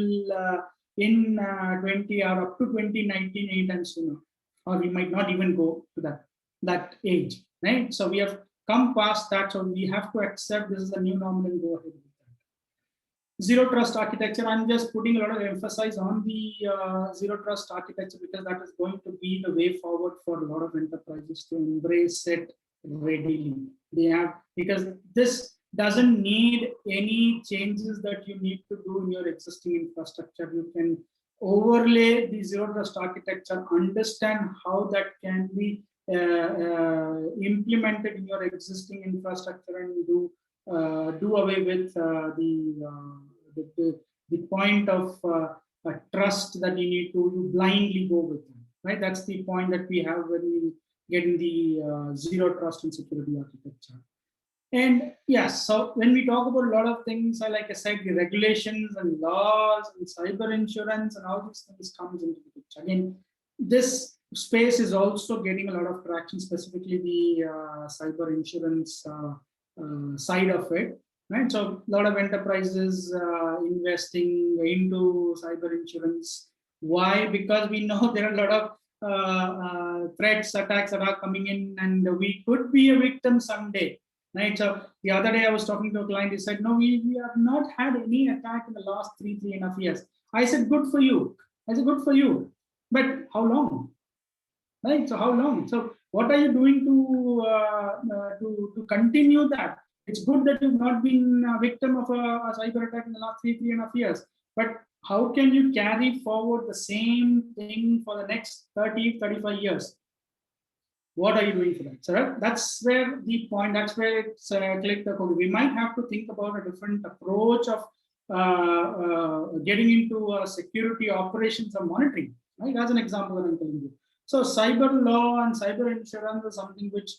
in 20 or up to 2019 anytime sooner, or we might not even go to that age, right? So we have come past that, so we have to accept this is the new normal and go ahead with that. Zero trust architecture, I'm just putting a lot of emphasis on the zero trust architecture, because that is going to be the way forward for a lot of enterprises to embrace it readily. They have, because this doesn't need any changes that you need to do in your existing infrastructure. You can overlay the zero trust architecture, understand how that can be implemented in your existing infrastructure, and do away with the point of trust that you blindly go with them, right? That's the point that we have when we get in the zero trust and security architecture. And yes, so when we talk about a lot of things, like I said, the regulations and laws and cyber insurance and all these things comes into the picture. Again, this space is also getting a lot of traction, specifically the cyber insurance side of it, right? So a lot of enterprises investing into cyber insurance. Why? Because we know there are a lot of threats, attacks that are coming in, and we could be a victim someday. Right. So the other day I was talking to a client. He said, "No, we have not had any attack in the last 3.5 years." I said, "Good for you. I said, good for you. But how long? Right? So how long? So what are you doing to continue that? It's good that you've not been a victim of a cyber attack in the last 3.5 years. But how can you carry forward the same thing for the next 30, 35 years? What are you doing for that? So that's where the point, that's where it's clicked. We might have to think about a different approach of getting into security operations and monitoring. Right? As an example that I'm telling you. So cyber law and cyber insurance is something which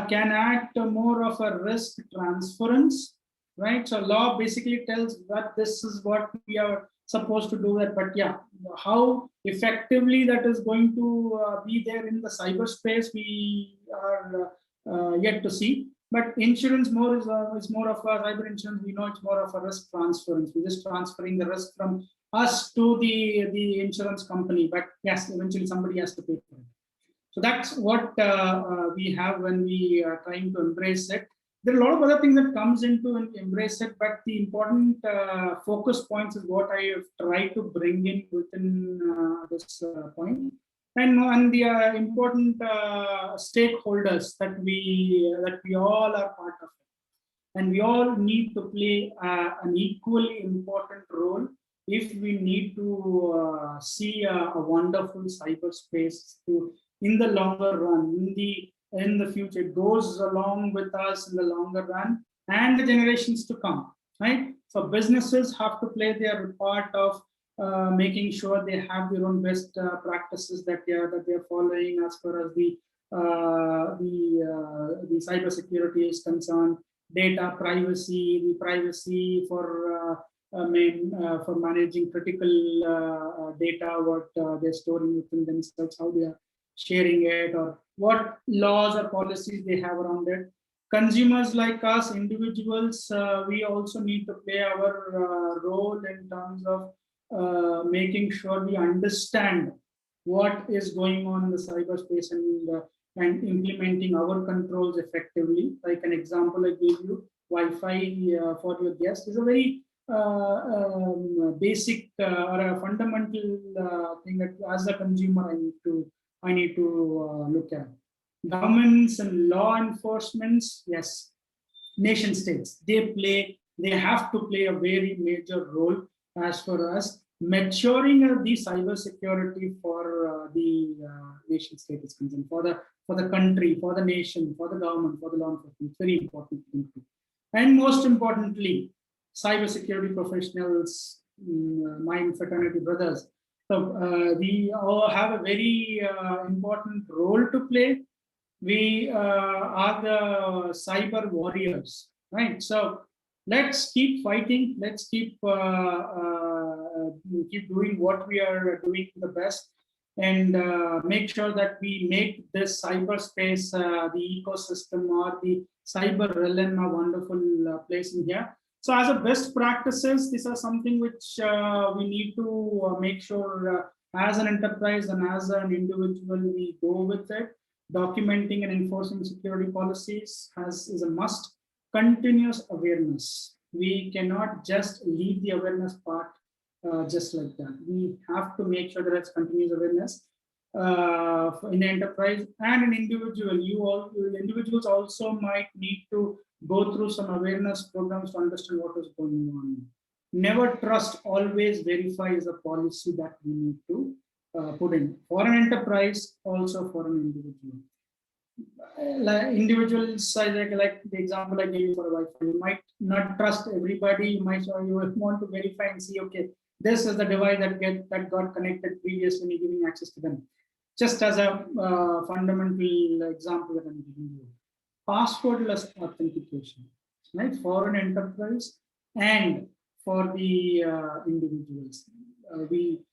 can act more of a risk transference, right? So law basically tells that this is what we are supposed to do that, but yeah, how effectively that is going to be there in the cyberspace, we are yet to see. But insurance more is more of a cyber insurance. We know it's more of a risk transference. We're just transferring the risk from us to the insurance company. But yes, eventually somebody has to pay for it. So that's what we have when we are trying to embrace it. There are a lot of other things that comes into embrace it, but the important focus points is what I have tried to bring in within this point. And the important stakeholders that we all are part of it. And we all need to play an equally important role if we need to see a wonderful cyberspace in the longer run, in the future. It goes along with us in the longer run and the generations to come, right? So businesses have to play their part of making sure they have their own best practices that they are following as far as the cyber security is concerned, data privacy, the privacy for managing critical data, what they're storing within themselves, how they are sharing it, or what laws or policies they have around it. Consumers like us, individuals, we also need to play our role in terms of making sure we understand what is going on in the cyberspace and implementing our controls effectively. Like an example I gave you, Wi-Fi for your guests is a very basic or a fundamental thing that as a consumer I need to look at. Governments and law enforcements, yes, nation states, they have to play a very major role as for us maturing the cyber security for the nation state is concerned, for the country, for the nation, for the government, for the law enforcement. It's very important thing. And most importantly, cybersecurity professionals, my fraternity brothers. So we all have a very important role to play. We are the cyber warriors, right? So let's keep fighting. Let's keep doing what we are doing the best, and make sure that we make this cyberspace, the ecosystem or the cyber realm, a wonderful place in here. So as a best practices, these are something which we need to make sure as an enterprise and as an individual we go with it. Documenting and enforcing security policies is a must. Continuous awareness. We cannot just leave the awareness part just like that. We have to make sure that it's continuous awareness in the enterprise and an individual. Individuals also might need to go through some awareness programs to understand what is going on. Never trust, always verify is a policy that we need to put in for an enterprise, also for an individual. Like individuals, like the example I gave you for Wi-Fi, you might not trust everybody. You want to verify and see, okay, this is the device that got connected previously when you're giving access to them. Just as a fundamental example that I'm giving you. Passwordless authentication, right, for an enterprise and for the individuals. We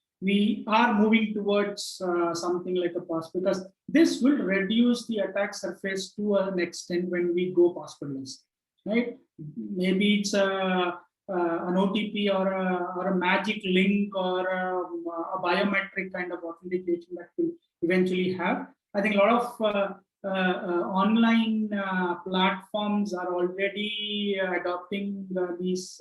are moving towards something like a pass, because this will reduce the attack surface to an extent when we go passwordless, right? Maybe it's an OTP or a magic link or a biometric kind of authentication that will eventually have. I think a lot of online platforms are already adopting these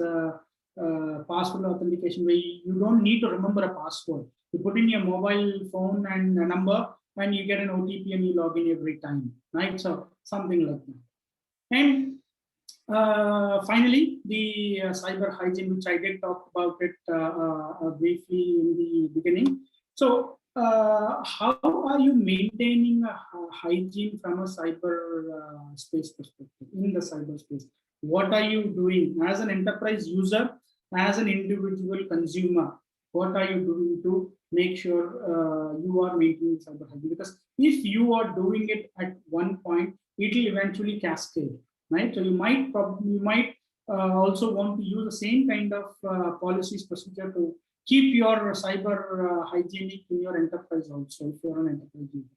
password authentication where you don't need to remember a password. You put in your mobile phone and a number, and you get an OTP and you log in every time, right? So something like that. And finally, the cyber hygiene, which I did talk about it briefly in the beginning. So how are you maintaining a hygiene from a cyber space perspective, in the cyberspace? What are you doing as an enterprise user, as an individual consumer? What are you doing to make sure you are maintaining cyber hygiene? Because if you are doing it at one point, it will eventually cascade, right? So you might also want to use the same kind of policies procedure to keep your cyber hygienic in your enterprise also, if you're an enterprise user.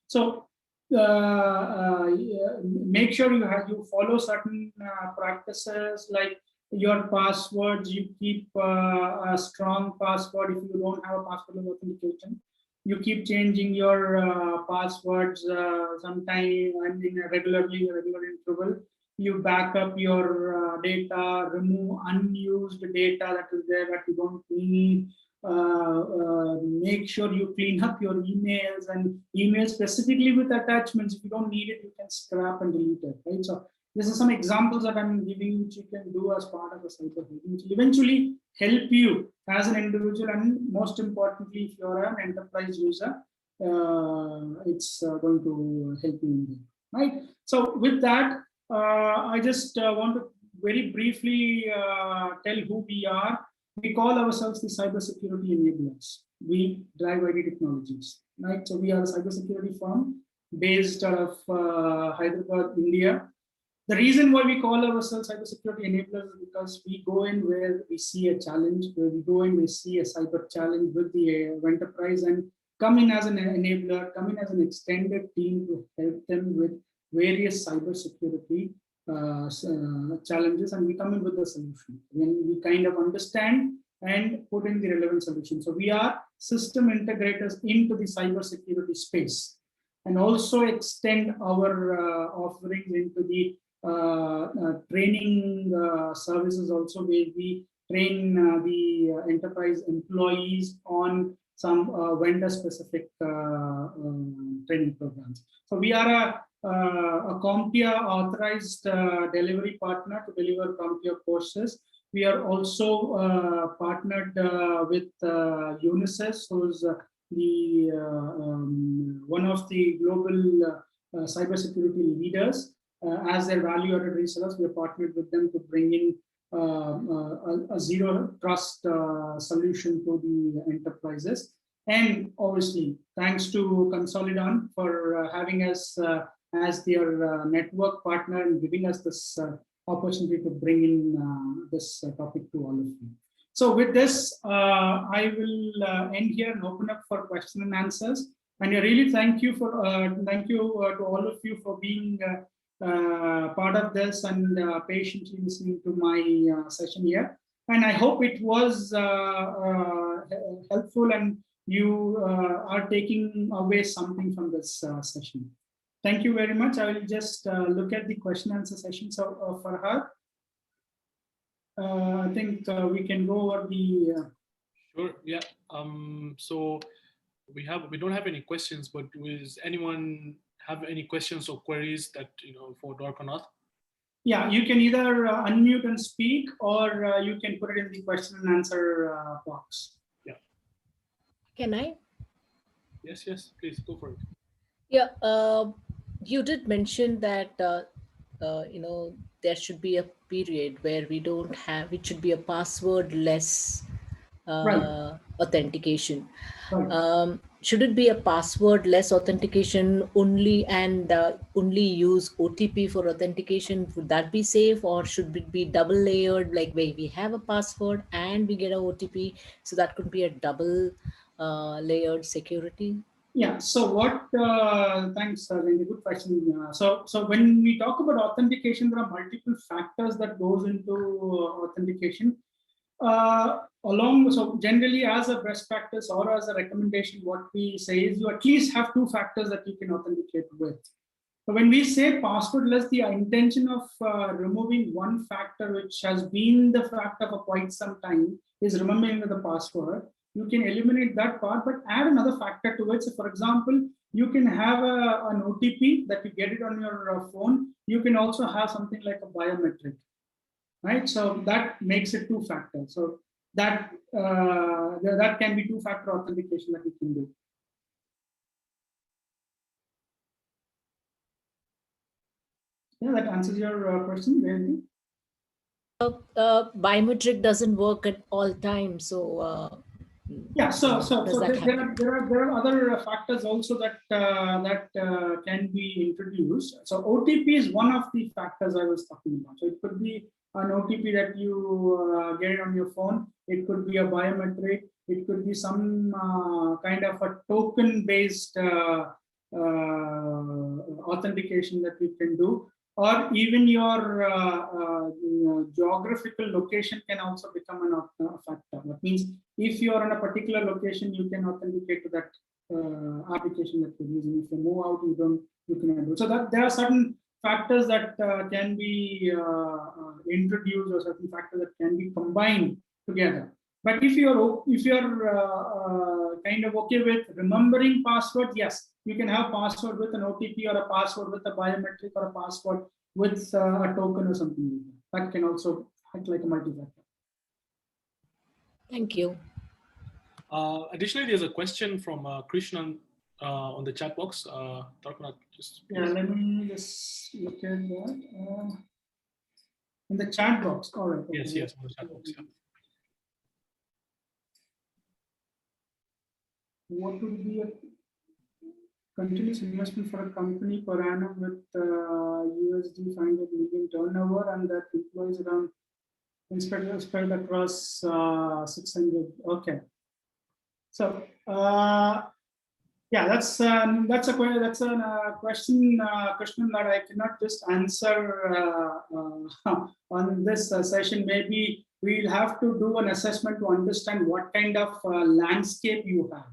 So make sure you follow certain practices, like your passwords. You keep a strong password. If you don't have a password authentication, you keep changing your passwords sometime and in a regular interval. You back up your data, remove unused data that is there that you don't need. Make sure you clean up your emails, and emails specifically with attachments. If you don't need it, you can scrap and delete it, right? So this is some examples that I'm giving, which you can do as part of a cyber hygiene, which will eventually help you as an individual, and most importantly, if you're an enterprise user, it's going to help you in there, right? So with that, I just want to very briefly tell who we are. We call ourselves the cybersecurity enablers. We DriveIT Technologies, right? So we are a cybersecurity firm based out of Hyderabad, India. The reason why we call ourselves cybersecurity enablers is because we go in where we see a challenge, where we go in, we see a cyber challenge with the enterprise, and come in as an enabler, come in as an extended team to help them with various cybersecurity challenges, and we come in with the solution. When we kind of understand and put in the relevant solution. So we are system integrators into the cybersecurity space, and also extend our offerings into the training services also, where we train the enterprise employees on some vendor specific training programs. So we are a CompTIA authorized delivery partner to deliver CompTIA courses. We are also partnered with Unisys, who's the one of the global cybersecurity leaders. As their value-added resellers, we are partnered with them to bring in a zero trust solution to the enterprises. And obviously, thanks to Konsälidön for having us as their network partner and giving us this opportunity to bring in this topic to all of you. So with this, I will end here and open up for question and answers. And I really thank you to all of you for being part of this and patiently listening to my session here. And I hope it was helpful, and you are taking away something from this session. Thank you very much. I will just look at the question answer session. So for her, I think we can go over the. Sure. Yeah. So we don't have any questions, but does anyone have any questions or queries that for Dwarkanath? Yeah, you can either unmute and speak, or you can put it in the question and answer box. Yeah. Can I? Yes, please go for it. Yeah, you did mention that there should be a period where we don't have, it should be a password-less Right. authentication. Right. Should it be a password-less authentication only, and only use OTP for authentication? Would that be safe, or should it be double layered, like where we have a password and we get a OTP? So that could be a double layered security. Yeah. So what? Thanks, Randy. Good question. So when we talk about authentication, there are multiple factors that goes into authentication. So generally, as a best practice or as a recommendation, what we say is you at least have two factors that you can authenticate with. So when we say passwordless, the intention of removing one factor, which has been the factor for quite some time, is remembering the password. you can eliminate that part, but add another factor to it. So for example, you can have an OTP that you get it on your phone. You can also have something like a biometric, right? So that makes it two-factor. So that that can be two-factor authentication that you can do. Yeah, that answers your question, Jayant. Biometric doesn't work at all times, so yeah. So there are other factors also that can be introduced. So OTP is one of the factors I was talking about. So it could be an OTP that you get on your phone. It could be a biometric. It could be some kind of a token-based authentication that you can do. Or even your geographical location can also become a factor. That means if you are in a particular location, you can authenticate to that application that you're using. If you move out, you can do. So that there are certain factors that can be introduced, or certain factors that can be combined together. But if you're kind of okay with remembering password, yes, you can have password with an OTP, or a password with a biometric, or a password with a token or something like that. That can also act like a multi-factor. Thank you. Additionally, there's a question from Krishnan on the chat box. Yeah, let me just look at that. In the chat box, all right. Okay. Yes, on the chat box. Yeah. What would be a continuous investment for a company per annum with USD 500 million turnover, and that employs around spread across 600? Okay. So yeah, that's a question, Krishnan, that I cannot just answer on this session. Maybe we'll have to do an assessment to understand what kind of landscape you have.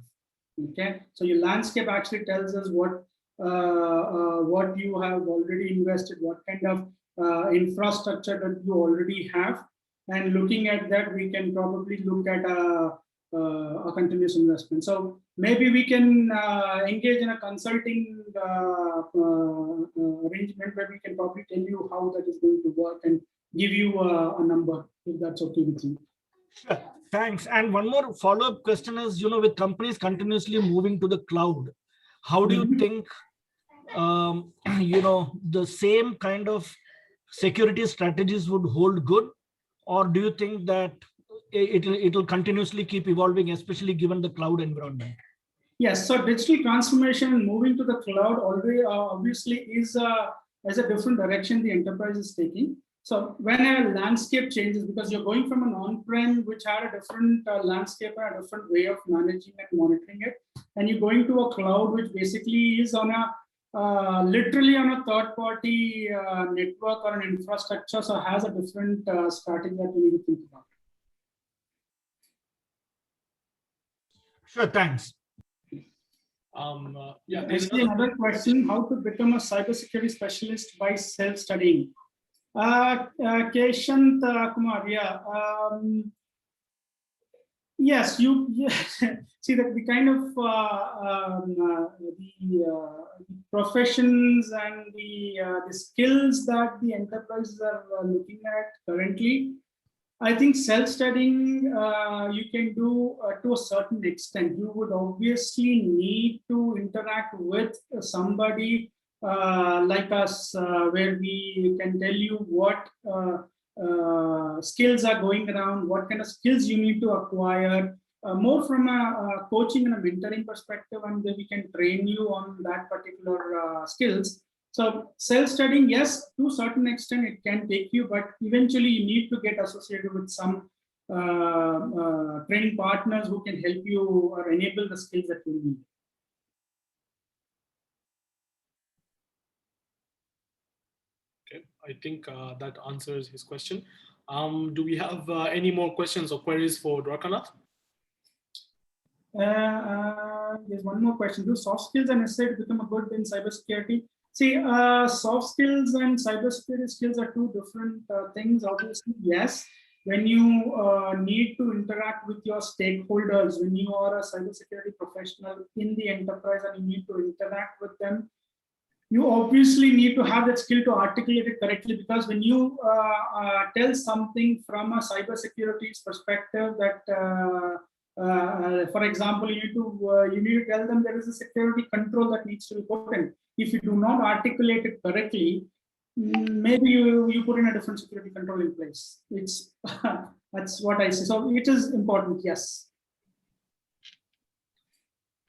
Okay, so your landscape actually tells us what you have already invested, what kind of infrastructure that you already have, and looking at that, we can probably look at a continuous investment. So maybe we can engage in a consulting arrangement where we can probably tell you how that is going to work and give you a number, if that's okay with you. Sure. Thanks. And one more follow-up question is, with companies continuously moving to the cloud, how do you think, the same kind of security strategies would hold good? Or do you think that it will continuously keep evolving, especially given the cloud environment? Yes, so digital transformation and moving to the cloud obviously is a different direction the enterprise is taking. So when a landscape changes, because you're going from an on-prem, which had a different landscape and a different way of managing and monitoring it, and you're going to a cloud, which basically is on a literally on a third-party network or an infrastructure, so has a different strategy that we need to think about. Sure, thanks. Yeah, there's another question: how to become a cybersecurity specialist by self-studying? Keshant Kumar, yeah. Yes, you see that the kind of the professions and the skills that the enterprises are looking at currently. I think self-studying you can do to a certain extent. You would obviously need to interact with somebody like us, where we can tell you what skills are going around, what kind of skills you need to acquire, more from a coaching and a mentoring perspective, and then we can train you on that particular skills. So self-studying, yes, to a certain extent it can take you, but eventually you need to get associated with some training partners who can help you or enable the skills that you need. Okay, I think that answers his question. Do we have any more questions or queries for Dwarkanath? There's one more question. Do soft skills are necessary to become a good in cybersecurity? See, soft skills and cybersecurity skills are two different things. Obviously, yes. when you need to interact with your stakeholders, when you are a cybersecurity professional in the enterprise and you need to interact with them, you obviously need to have that skill to articulate it correctly, because when you tell something from a cybersecurity perspective that, for example, you need to tell them there is a security control that needs to be put in. If you do not articulate it correctly, maybe you put in a different security control in place. It's that's what I see. So it is important, yes.